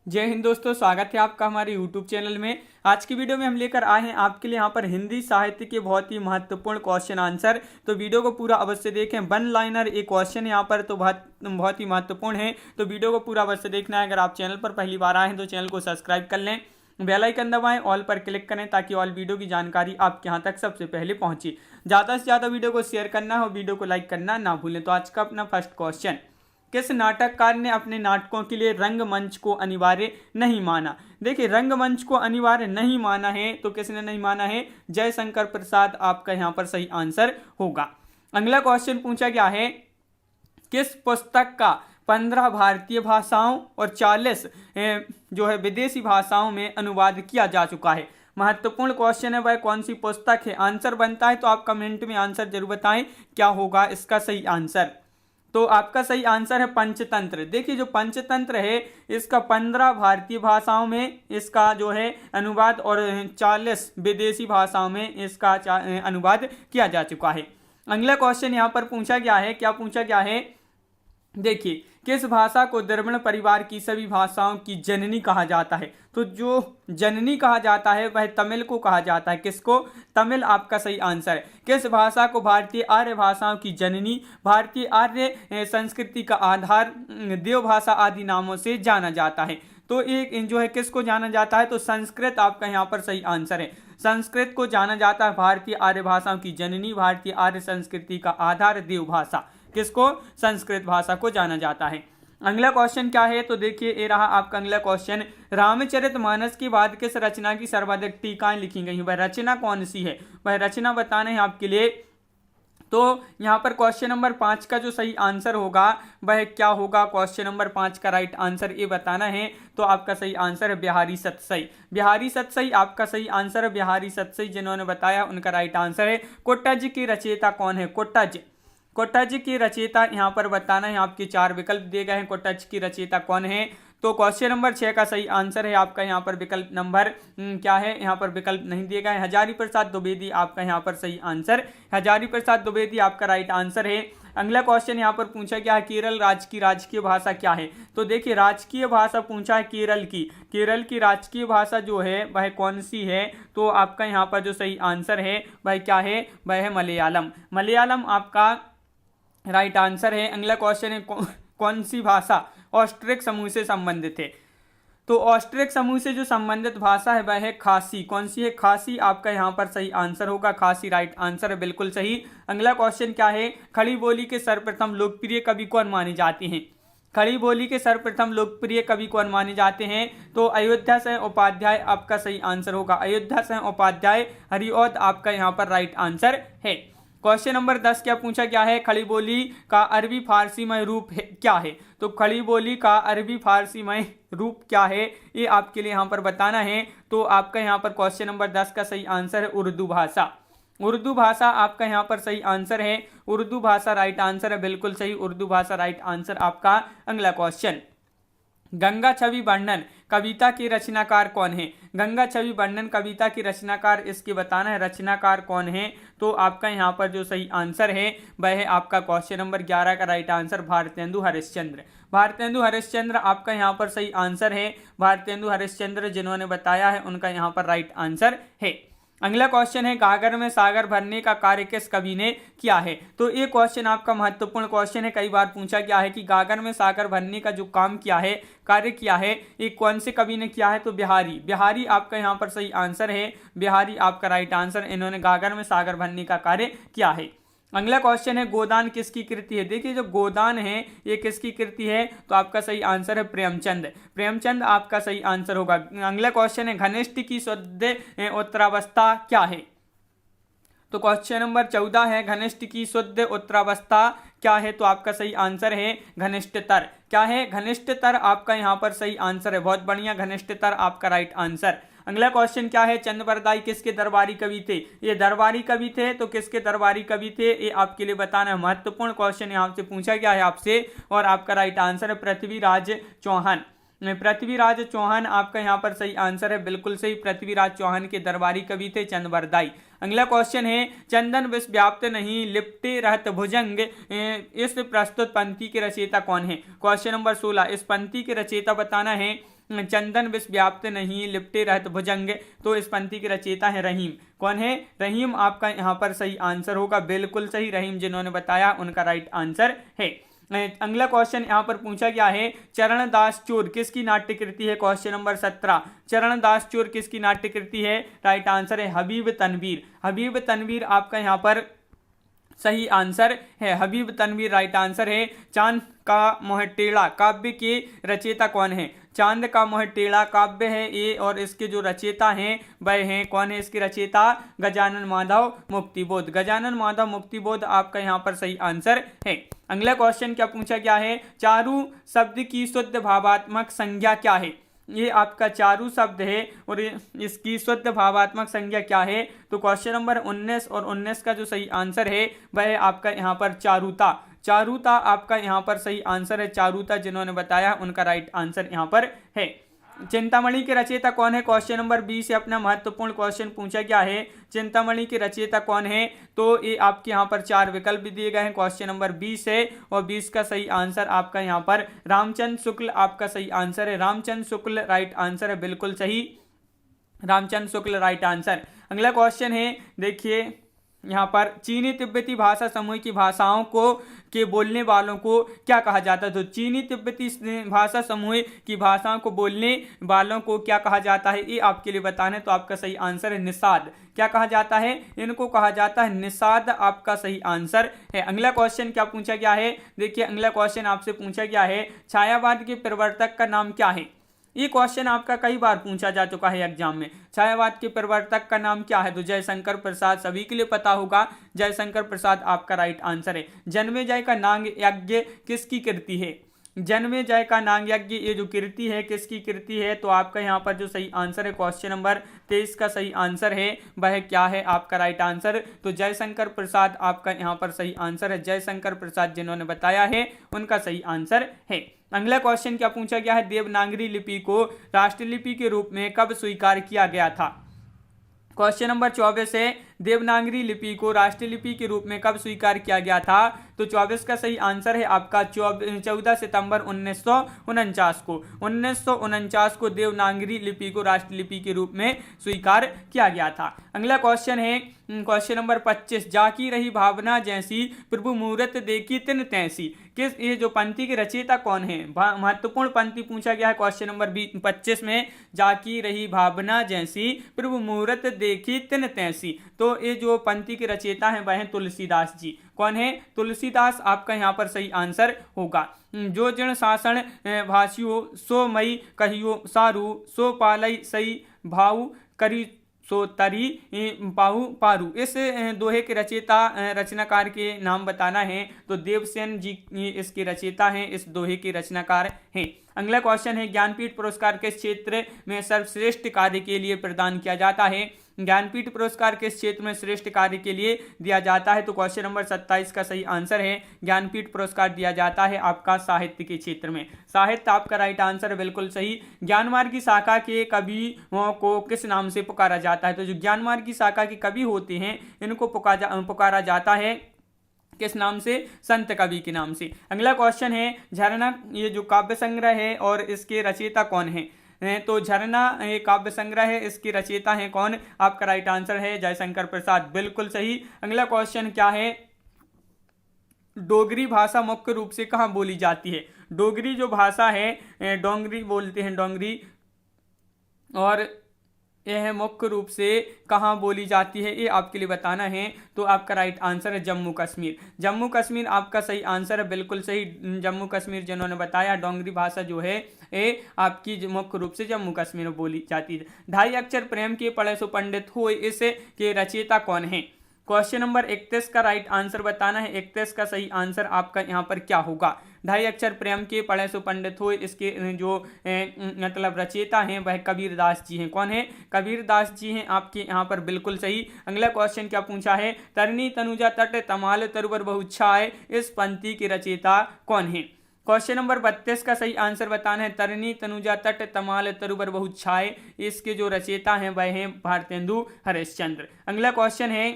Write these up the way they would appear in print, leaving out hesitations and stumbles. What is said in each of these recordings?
जय हिंद दोस्तों, स्वागत है आपका हमारे YouTube चैनल में। आज की वीडियो में हम लेकर आए हैं आपके लिए यहाँ पर हिंदी साहित्य के बहुत ही महत्वपूर्ण क्वेश्चन आंसर। तो वीडियो को पूरा अवश्य देखें। वन लाइनर एक क्वेश्चन यहाँ पर तो बहुत ही महत्वपूर्ण है, तो वीडियो को पूरा अवश्य देखना है। अगर आप चैनल पर पहली बार आए हैं तो चैनल को सब्सक्राइब कर लें, बेल आइकन दबाएं, ऑल पर क्लिक करें ताकि ऑल वीडियो की जानकारी आपके यहाँ तक सबसे पहले पहुँचे। ज़्यादा से ज़्यादा वीडियो को शेयर करना है और वीडियो को लाइक करना ना भूलें। तो आज का अपना फर्स्ट क्वेश्चन, किस नाटककार ने अपने नाटकों के लिए रंगमंच को अनिवार्य नहीं माना? देखिए, रंगमंच को अनिवार्य नहीं माना है तो किसने नहीं माना है? जयशंकर प्रसाद आपका यहाँ पर सही आंसर होगा। अगला क्वेश्चन पूछा गया है, किस पुस्तक का 15 भारतीय भाषाओं और 40 जो है विदेशी भाषाओं में अनुवाद किया जा चुका है? महत्वपूर्ण क्वेश्चन है, वह कौन सी पुस्तक है? आंसर बनता है तो आप कमेंट में आंसर जरूर बताएं क्या होगा इसका सही आंसर। तो आपका सही आंसर है पंचतंत्र। देखिए, जो पंचतंत्र है इसका 15 भारतीय भाषाओं में इसका जो है अनुवाद और 40 विदेशी भाषाओं में इसका अनुवाद किया जा चुका है। अगला क्वेश्चन यहाँ पर पूछा गया है, क्या पूछा गया है? देखिए, किस भाषा को द्रविड़ परिवार की सभी भाषाओं की जननी कहा जाता है? तो जो जननी कहा जाता है वह तमिल को कहा जाता है। किसको? तमिल आपका सही आंसर है। किस भाषा को भारतीय आर्य भाषाओं की जननी, भारतीय आर्य संस्कृति का आधार, देव भाषा आदि नामों से जाना जाता है? तो एक जो है किसको जाना जाता है? तो संस्कृत आपका यहाँ पर सही आंसर है। संस्कृत को जाना जाता है भारतीय आर्य भाषाओं की जननी, भारतीय आर्य संस्कृति का आधार, देव भाषा। किसको? संस्कृत भाषा को जाना जाता है। अगला क्वेश्चन क्या है? तो देखिए, ये रहा आपका अगला क्वेश्चन, रामचरितमानस के बाद किस रचना की सर्वाधिक टीकाएं लिखी गई? वह रचना कौन सी है? वह रचना बताना है आपके लिए। तो यहाँ पर क्वेश्चन नंबर 5 का जो सही आंसर होगा वह क्या होगा? क्वेश्चन नंबर 5 का राइट आंसर ये बताना है। तो आपका सही आंसर है बिहारी सतसई। बिहारी सतसई आपका सही आंसर है। बिहारी सतसई जिन्होंने बताया उनका राइट आंसर है। कुट्टज की रचयिता कौन है? कुट्टज की रचयिता यहाँ पर बताना है। आपके 4 विकल्प दिए गए हैं, कुट्टज की रचयिता कौन है? तो क्वेश्चन नंबर 6 का सही आंसर है आपका यहाँ पर विकल्प नंबर क्या है? यहाँ पर विकल्प नहीं दिए गए। हजारी प्रसाद द्विवेदी आपका यहाँ पर सही आंसर, हजारी प्रसाद द्विवेदी आपका राइट आंसर है। अगला क्वेश्चन यहाँ पर पूछा गया है, केरल राज्य की राजकीय भाषा क्या है? तो देखिए, राजकीय भाषा पूछा है केरल की। केरल की राजकीय भाषा जो है वह कौन सी है? तो आपका यहाँ पर जो सही आंसर है वह क्या है? वह है मलयालम। मलयालम आपका राइट आंसर है। अगला क्वेश्चन है, कौन सी भाषा ऑस्ट्रिक समूह से संबंधित है? तो ऑस्ट्रिक समूह से जो संबंधित भाषा है वह है खासी। कौन सी है? खासी आपका यहाँ पर सही आंसर होगा। खासी राइट आंसर है, बिल्कुल सही। अगला क्वेश्चन क्या है? खड़ी बोली के सर्वप्रथम लोकप्रिय कवि कौन माने जाते हैं? खड़ी बोली के सर्वप्रथम लोकप्रिय कवि कौन माने जाते हैं? तो अयोध्या सिंह उपाध्याय आपका सही आंसर होगा। अयोध्या सिंह उपाध्याय, हरिऔध आपका यहाँ पर राइट आंसर है। क्वेश्चन नंबर 10 क्या पूछा गया है? खड़ी बोली का अरबी फारसी में रूप क्या है? तो खड़ी बोली का अरबी फारसी में रूप क्या है? ये आपके लिए यहाँ पर बताना है। तो आपका यहाँ पर क्वेश्चन नंबर 10 का सही आंसर है उर्दू भाषा। उर्दू भाषा आपका यहाँ पर सही आंसर है। उर्दू भाषा राइट आंसर है, बिल्कुल सही। उर्दू भाषा राइट आंसर आपका। अगला क्वेश्चन, गंगा छवि वर्णन कविता के रचनाकार कौन है? गंगा छवि वर्णन कविता की रचनाकार इसके बताना है, रचनाकार कौन है? तो आपका यहाँ पर जो सही आंसर है वह है आपका क्वेश्चन नंबर 11 का राइट आंसर भारतेंदु हरिश्चंद्र। भारतेंदु हरिश्चंद्र आपका यहाँ पर सही आंसर है। भारतेंदु हरिश्चंद्र जिन्होंने बताया है उनका यहाँ पर राइट आंसर है। अगला क्वेश्चन है, गागर में सागर भरने का कार्य किस कवि ने किया है? तो ये क्वेश्चन आपका महत्वपूर्ण क्वेश्चन है। कई बार पूछा गया है कि गागर में सागर भरने का जो काम किया है, कार्य किया है, ये कौन से कवि ने किया है? तो बिहारी। बिहारी आपका यहाँ पर सही आंसर है। बिहारी आपका राइट आंसर। इन्होंने गागर में सागर भरने का कार्य किया है। अगला क्वेश्चन है, गोदान किसकी कृति है? देखिए, जो गोदान है ये किसकी कृति है? तो आपका सही आंसर है प्रेमचंद। प्रेमचंद आपका सही आंसर होगा। अगला क्वेश्चन है, घनिष्ठ की शुद्ध उत्तरावस्था क्या है? तो क्वेश्चन नंबर 14 है, घनिष्ठ की शुद्ध उत्तरावस्था क्या है? तो आपका सही आंसर है घनिष्ठतर। क्या है? घनिष्ठतर आपका यहाँ पर सही आंसर है। बहुत बढ़िया, घनिष्ठतर आपका राइट आंसर। अगला क्वेश्चन क्या है, चंद्रबरदाई किसके दरबारी कवि थे? ये दरबारी कवि थे। तो किसके दरबारी कवि थे ये आपके लिए बताना है। महत्वपूर्ण क्वेश्चन यहाँ से पूछा गया है आपसे और आपका राइट आंसर है पृथ्वीराज चौहान। पृथ्वीराज चौहान आपका यहाँ पर सही आंसर है, बिल्कुल सही। पृथ्वीराज चौहान के दरबारी कवि थे चंदबरदाई। अगला क्वेश्चन है, चंदन विष व्याप्त नहीं लिपटे रहत भुजंग, इस प्रस्तुत पंक्ति के रचयिता कौन है? क्वेश्चन नंबर 16, इस पंक्ति के रचयिता बताना है। चंदन विष व्याप्त नहीं लिपटे रहत भुजंग, तो इस पंक्ति के रचयिता है रहीम। कौन है? रहीम आपका यहाँ पर सही आंसर होगा, बिल्कुल सही। रहीम जिन्होंने बताया उनका राइट आंसर है। अगला क्वेश्चन यहाँ पर पूछा गया है, चरणदास चोर किसकी नाट्य कृति है? क्वेश्चन नंबर 17, चरणदास चोर किसकी नाट्य कृति है? राइट आंसर है हबीब तनवीर। हबीब तनवीर आपका यहाँ पर सही आंसर है, हबीब तनवीर राइट आंसर है। चांद का मोहटेड़ा काव्य के रचयिता कौन है? चांद का मोहटेड़ा काव्य है ये, और इसके जो रचयिता हैं वह हैं, कौन है इसके रचयिता? गजानन माधव मुक्तिबोध। गजानन माधव मुक्तिबोध आपका यहाँ पर सही आंसर है। अगला क्वेश्चन क्या पूछा गया है, चारु शब्द की शुद्ध भावात्मक संज्ञा क्या है? ये आपका चारु शब्द है और इसकी शुद्ध भावात्मक संज्ञा क्या है? तो क्वेश्चन नंबर 19 और 19 का जो सही आंसर है वह आपका यहाँ पर चारुता। चारुता आपका यहाँ पर सही आंसर है। चारुता जिन्होंने बताया उनका राइट आंसर यहाँ पर है। चिंतामणि के रचयिता कौन है? क्वेश्चन नंबर 20 से अपना महत्वपूर्ण क्वेश्चन पूछा गया है, चिंतामणि के रचयिता कौन है? तो ये आपके यहाँ पर 4 विकल्प भी दिए गए हैं क्वेश्चन नंबर 20 है, और 20 का सही आंसर आपका यहाँ पर रामचंद्र शुक्ल आपका सही आंसर है। रामचंद्र शुक्ल राइट आंसर है, बिल्कुल सही। Ramchandra Shukla right answer. अगला क्वेश्चन है, देखिए यहाँ पर चीनी तिब्बती भाषा समूह की भाषाओं को के बोलने वालों को क्या कहा जाता है? तो चीनी तिब्बती भाषा समूह की भाषाओं को बोलने वालों को क्या कहा जाता है, ये आपके लिए बताना है। तो आपका सही आंसर है निषाद। क्या कहा जाता है? इनको कहा जाता है निषाद, आपका सही आंसर है। अगला क्वेश्चन क्या पूछा गया है? देखिए अगला क्वेश्चन आपसे पूछा गया है, छायावाद के प्रवर्तक का नाम क्या है? ये क्वेश्चन आपका कई बार पूछा जा चुका है एग्जाम में। छायावाद के प्रवर्तक का नाम क्या है? तो जयशंकर प्रसाद, सभी के लिए पता होगा, जयशंकर प्रसाद आपका राइट आंसर है। जन्मेजय का नाग यज्ञ किसकी कृति है? जन्मेजय का नाग यज्ञ ये जो कृति है किसकी कृति है? तो आपका यहाँ पर जो सही आंसर है क्वेश्चन नंबर 23 का सही आंसर है, वह क्या है आपका राइट आंसर? तो जयशंकर प्रसाद आपका यहाँ पर सही आंसर है। जयशंकर प्रसाद जिन्होंने बताया है उनका सही आंसर है। अगला क्वेश्चन क्या पूछा गया है, देवनागरी लिपि को राष्ट्रलिपि के रूप में कब स्वीकार किया गया था? क्वेश्चन नंबर 24 है, देवनागरी लिपि को राष्ट्रीय लिपि के रूप में कब स्वीकार किया गया था? तो 24 का सही आंसर है आपका 14 सितंबर 1949 को। 1949 को देवनागरी लिपि को राष्ट्रीय लिपि के रूप में स्वीकार किया गया था। अगला क्वेश्चन है क्वेश्चन नंबर 25, जाकी रही भावना जैसी प्रभु मूरत देखी तिन तैसी, किस ये जो पंक्ति के रचयिता कौन है? महत्वपूर्ण पंक्ति पूछा गया है क्वेश्चन नंबर 25 में, जाकी रही भावना जैसी प्रभु मूरत देखी तिन तैसी। तो ये जो पंक्ति के रचयिता हैं वह हैं तुलसीदास जी। कौन है? तुलसीदास आपका यहाँ पर सही आंसर होगा। जो जन शासन भाषियो सो मई कहियो सारू, सो पालई सई भाऊ करी सो तरी पाहु पारू। इस दोहे के रचयिता रचनाकार के नाम बताना है। तो देवसेन जी इसके रचयिता हैं, इस दोहे के रचनाकार हैं। अगला क्वेश्चन है, ज्ञानपीठ पुरस्कार किस क्षेत्र में सर्वश्रेष्ठ कार्य के लिए प्रदान किया जाता है? ज्ञानपीठ पुरस्कार किस क्षेत्र में श्रेष्ठ कार्य के लिए दिया जाता है? तो क्वेश्चन नंबर 27 का सही आंसर है, ज्ञानपीठ पुरस्कार दिया जाता है आपका साहित्य के क्षेत्र में। साहित्य आपका राइट आंसर है, बिल्कुल सही। ज्ञानमार्ग की शाखा के कवियों को किस नाम से पुकारा जाता है? तो जो ज्ञानमार्ग की शाखा के कवि होते हैं इनको पुकारा जाता है किस नाम से? संत कवि के नाम से। अगला क्वेश्चन है, झरना ये जो काव्य संग्रह है और इसके रचयिता कौन है? तो झरना काव्य संग्रह है, इसके रचयिता हैं कौन? आपका राइट आंसर है जयशंकर प्रसाद, बिल्कुल सही। अगला क्वेश्चन क्या है, डोगरी भाषा मुख्य रूप से कहाँ बोली जाती है? डोगरी जो भाषा है डोंगरी बोलते हैं, डोंगरी, और यह मुख्य रूप से कहाँ बोली जाती है ये आपके लिए बताना है। तो आपका राइट आंसर है जम्मू कश्मीर। जम्मू कश्मीर आपका सही आंसर है, बिल्कुल सही। जम्मू कश्मीर जिन्होंने बताया, डोंगरी भाषा जो है ये आपकी मुख्य रूप से जम्मू कश्मीर में बोली जाती है। ढाई अक्षर प्रेम के पढ़े सो पंडित हो, इस के रचयिता कौन है? क्वेश्चन नंबर 31 का राइट आंसर बताना है। 31 का सही आंसर आपका यहाँ पर क्या होगा? ढाई अक्षर प्रेम के पढ़े सो पंडित हो, इसके जो मतलब रचयिता हैं वह कबीरदास जी हैं। कौन है? कबीरदास जी हैं आपके यहाँ पर, बिल्कुल सही। अगला क्वेश्चन क्या पूछा है, तरनी तनुजा तट तमाल तरुवर बहु छाए, इस पंक्ति के रचयिता कौन है? क्वेश्चन नंबर 32 का सही आंसर बताना है। तरनी तनुजा तट तमाल तरुबर बहुत छाए, इसके जो रचयिता हैं वह हैं भारतेंदु हरिश्चंद्र। अगला क्वेश्चन है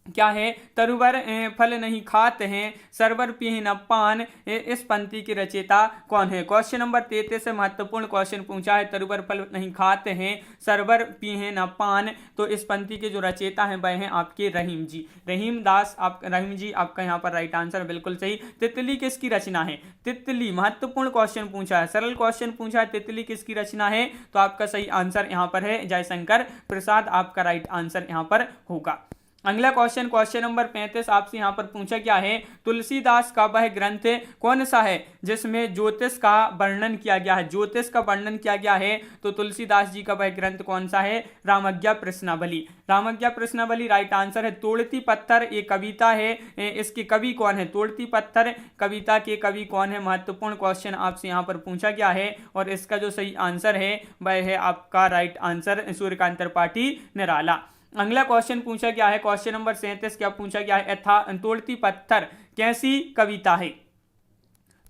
क्या है, तरुवर फल नहीं खाते हैं, सरवर पिए न पान, इस पंक्ति के रचयिता कौन है। क्वेश्चन नंबर 33 से महत्वपूर्ण क्वेश्चन पूछा है। तरुवर फल नहीं खाते हैं, सरवर पिए न पान, तो इस पंक्ति के जो रचयिता हैं वह हैं आपके रहीम जी, रहीम दास। आप रहीम जी आपका यहाँ पर राइट आंसर बिल्कुल सही। तितली किसकी रचना है, तितली महत्वपूर्ण क्वेश्चन पूछा है, सरल क्वेश्चन पूछा है, तितली किसकी रचना है, तो आपका सही आंसर यहाँ पर है जयशंकर प्रसाद, आपका राइट आंसर यहाँ पर होगा। अगला क्वेश्चन, क्वेश्चन नंबर 35 आपसे यहाँ पर पूछा क्या है, तुलसीदास का वह ग्रंथ कौन सा है जिसमें ज्योतिष का वर्णन किया गया है, ज्योतिष का वर्णन किया गया है, तो तुलसीदास जी का वह ग्रंथ कौन सा है, रामज्ञा प्रश्नावली, रामज्ञा प्रश्नावली राइट आंसर है। तोड़ती पत्थर एक कविता है, इसके कवि कौन है, तोड़ती पत्थर कविता के कवि कौन है, महत्वपूर्ण क्वेश्चन आपसे यहाँ पर पूछा गया है, और इसका जो सही आंसर है वह है आपका राइट आंसर सूर्यकांत त्रिपाठी निराला। अगला क्वेश्चन पूछा गया है, क्वेश्चन नंबर 37 क्या पूछा गया है, तोड़ती पत्थर कैसी कविता है,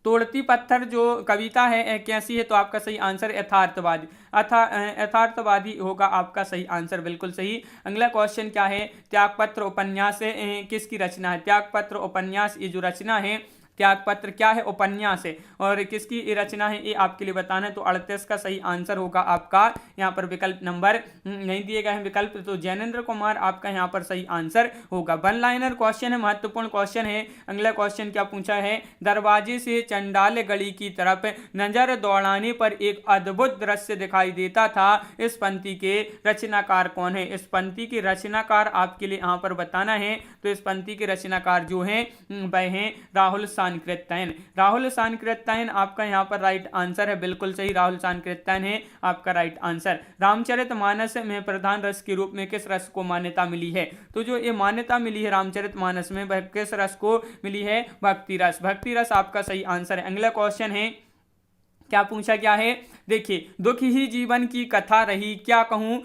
तोड़ती पत्थर जो कविता है कैसी है, तो आपका सही आंसर यथार्थवादी, यथार्थवादी होगा आपका सही आंसर बिल्कुल सही। अगला क्वेश्चन क्या है, त्यागपत्र उपन्यास किसकी रचना है, त्यागपत्र उपन्यास ये जो रचना है, त्यागपत्र क्या है, उपन्यास है, और किसकी रचना है ये आपके लिए बताना है, तो 38 का सही आंसर होगा आपका यहाँ पर विकल्प नंबर नहीं दिए गए हैं विकल्प, तो जैनेन्द्र कुमार आपका यहाँ पर सही आंसर होगा। वन लाइनर क्वेश्चन है, महत्वपूर्ण क्वेश्चन है। अगला क्वेश्चन क्या पूछा है, दरवाजे से चंडाल गली की तरफ नजर दौड़ाने पर एक अद्भुत दृश्य दिखाई देता था, इस पंक्ति के रचनाकार कौन है, इस पंक्ति के रचनाकार आपके लिए यहाँ पर बताना है, तो इस पंक्ति के रचनाकार जो है वह हैं राहुल सांकृत्ययन, राहुल सांकृत्ययन आपका यहाँ पर राइट आंसर है बिल्कुल सही, राहुल सांकृत्ययन है आपका राइट आंसर। रामचरितमानस में प्रधान रस के रूप में किस रस को मान्यता मिली है, तो जो ये मान्यता मिली है रामचरितमानस में वह किस रस को मिली है, भक्ति रस, भक्ति रस आपका सही आंसर है। अगला क्वेश्चन है क्या पूछा गया है, देखिए दुख ही जीवन की कथा रही, क्या कहूं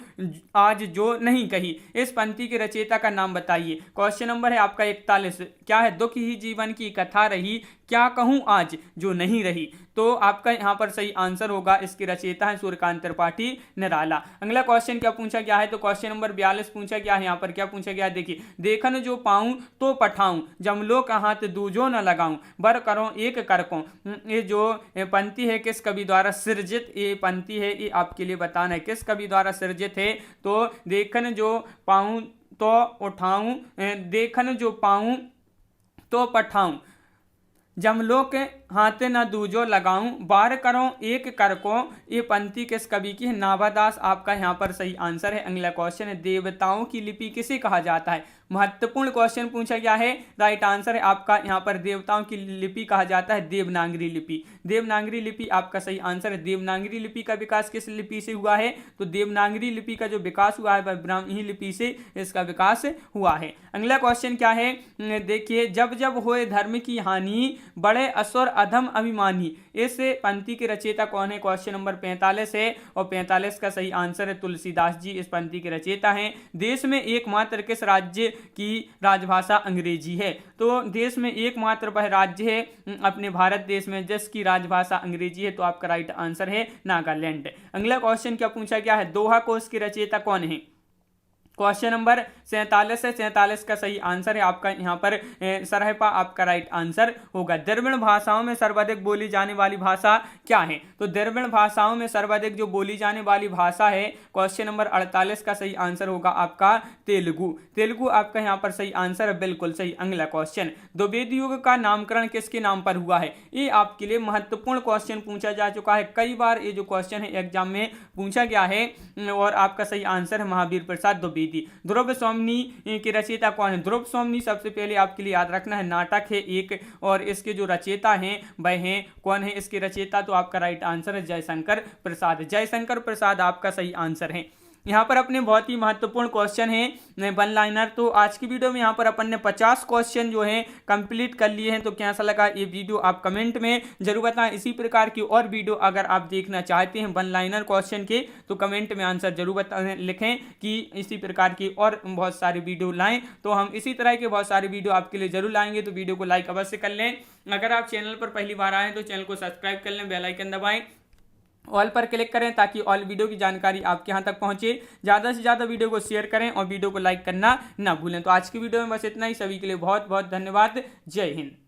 आज जो नहीं कही, इस पंक्ति के रचयिता का नाम बताइए। क्वेश्चन नंबर है आपका 41, क्या है, दुख ही जीवन की कथा रही, क्या कहूं आज जो नहीं रही, तो आपका यहाँ पर सही आंसर होगा, इसके रचयिता है सूर्यकांत त्रिपाठी निराला। अगला क्वेश्चन क्या पूछा गया है, तो क्वेश्चन नंबर 42 पूछा गया है, यहाँ पर क्या पूछा गया है, देखिए देखन जो पाऊं तो पठाऊं, जमलो का हाथ दूजो न लगाऊं, बर करो एक करको, ये जो पंक्ति है किस कवि द्वारा सृजित ये पंक्ति है, ये आपके लिए बताना है किस कवि द्वारा सृजित है, तो देखन जो पाऊं तो उठाऊं, देखन जो पाऊं तो पठाऊं, जमलो के हाथे न दूजो लगाऊं, बार करो एक कर को, ये पंक्ति किस कवि की है, नाभादास आपका यहाँ पर सही आंसर है। अगला क्वेश्चन है, देवताओं की लिपि किसे कहा जाता है, महत्वपूर्ण क्वेश्चन पूछा गया है, राइट आंसर है आपका यहाँ पर देवताओं की लिपि कहा जाता है देवनागरी लिपि, देवनागरी लिपि आपका सही आंसर है। देवनागरी लिपि का विकास किस लिपि से हुआ है, तो देवनागरी लिपि का जो विकास हुआ है वह ब्राह्मी लिपि से इसका विकास हुआ है। अगला क्वेश्चन क्या है, देखिए जब जब होए धर्म की हानि, बड़े असुर अधम अभिमानी, इस पंक्ति के रचयिता कौन है, क्वेश्चन नंबर 45 है, और 45 का सही आंसर है तुलसीदास जी, इस पंक्ति के रचयिता हैं। देश में एकमात्र किस राज्य की राजभाषा अंग्रेजी है, तो देश में एकमात्र वह राज्य है अपने भारत देश में जिसकी राजभाषा अंग्रेजी है, तो आपका राइट आंसर है नागालैंड। अगला क्वेश्चन क्या पूछा गया है, दोहा कोश के रचयिता कौन है, क्वेश्चन नंबर 47 है, 47 का सही आंसर है आपका यहाँ पर सरहपा आपका राइट आंसर होगा। द्रविड़ भाषाओं में सर्वाधिक बोली जाने वाली भाषा क्या है, तो द्रविड़ भाषाओं में सर्वाधिक जो बोली जाने वाली भाषा है, क्वेश्चन नंबर 48 का सही आंसर होगा आपका तेलुगु, तेलुगु आपका यहाँ पर सही आंसर है बिल्कुल सही। अगला क्वेश्चन, द्विवेद युग का नामकरण किसके नाम पर हुआ है, ये आपके लिए महत्वपूर्ण क्वेश्चन पूछा जा चुका है, कई बार ये जो क्वेश्चन है एग्जाम में पूछा गया है, और आपका सही आंसर है महावीर प्रसाद द्विवेदी। ध्रुव स्वामिनी के रचयिता कौन है, ध्रुव स्वामिनी सबसे पहले आपके लिए याद रखना है नाटक है एक, और इसके जो रचयिता हैं वह हैं कौन है, इसके रचयिता तो आपका राइट आंसर है जयशंकर प्रसाद, जयशंकर प्रसाद आपका सही आंसर है। यहाँ पर अपने बहुत ही महत्वपूर्ण क्वेश्चन है वन लाइनर। तो आज की वीडियो में यहाँ पर अपन ने 50 क्वेश्चन जो है कंप्लीट कर लिए हैं। तो कैसा लगा ये वीडियो आप कमेंट में जरूर बताएं। इसी प्रकार की और वीडियो अगर आप देखना चाहते हैं वन लाइनर क्वेश्चन के तो कमेंट में आंसर जरूर बताएं, लिखें कि इसी प्रकार की और बहुत सारे वीडियो लाएं। तो हम इसी तरह के बहुत सारे वीडियो आपके लिए जरूर लाएंगे। तो वीडियो को लाइक अवश्य कर लें। अगर आप चैनल पर पहली बार आए तो चैनल को सब्सक्राइब कर लें, बेल आइकन दबाएं, ऑल पर क्लिक करें ताकि ऑल वीडियो की जानकारी आपके यहाँ तक पहुंचे। ज़्यादा से ज़्यादा वीडियो को शेयर करें और वीडियो को लाइक करना ना भूलें। तो आज की वीडियो में बस इतना ही। सभी के लिए बहुत बहुत धन्यवाद। जय हिंद।